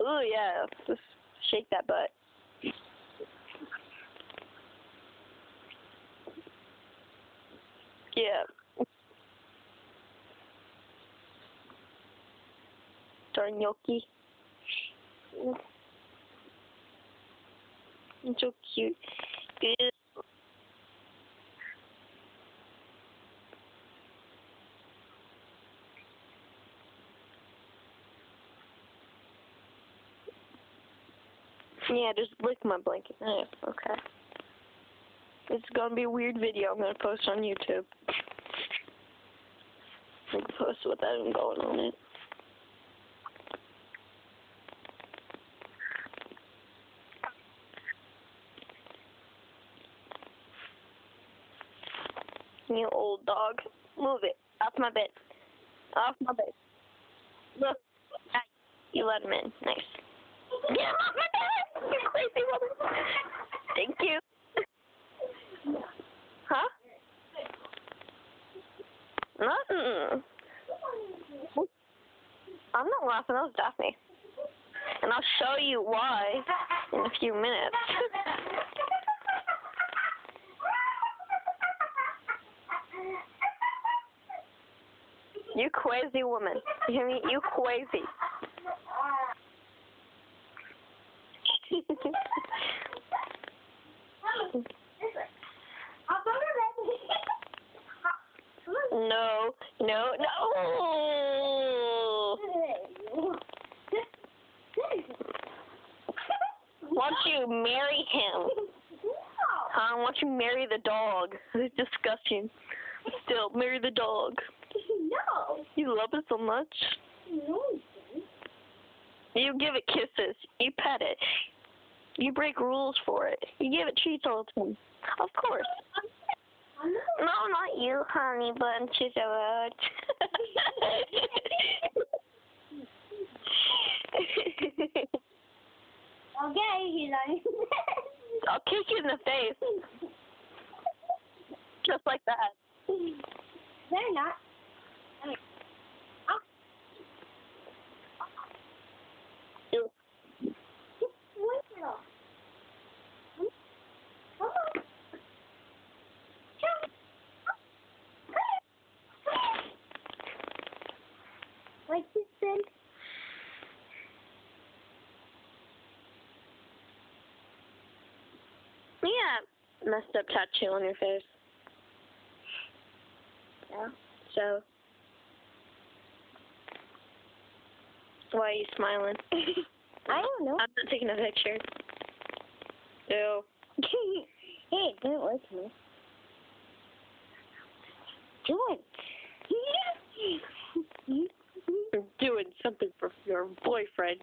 Ooh, yeah. Just shake that butt. Yeah. Darn Yoki. It's so cute. Ew. Yeah, just lick my blanket. Oh, okay. It's gonna be a weird video I'm gonna post on YouTube. I'm gonna post with that going on it. You old dog. Move it. Off my bed. Off my bed. Look. You let him in. Nice. Get him off my bed! You crazy woman. Thank you. Huh? Nothing. I'm not laughing. That was Daphne. And I'll show you why in a few minutes. You crazy woman. You hear me? You crazy. No, no, no. Why don't you marry him? Huh? Why don't you marry the dog? It's disgusting. Still, marry the dog. No. You love it so much. No. You give it kisses. You pet it. You break rules for it. You give it treats all the time. Of course. No, not you, honey bun. She's a word. Okay, he's on. I'll kick you in the face. Just like that. They're not. Ew. Like this then? Yeah. Messed up tattoo on your face. Yeah. So. Why are you smiling? I don't know. I'm not taking a picture. Ew. Hey, it didn't work for me. Do it. I'm doing something for your boyfriend.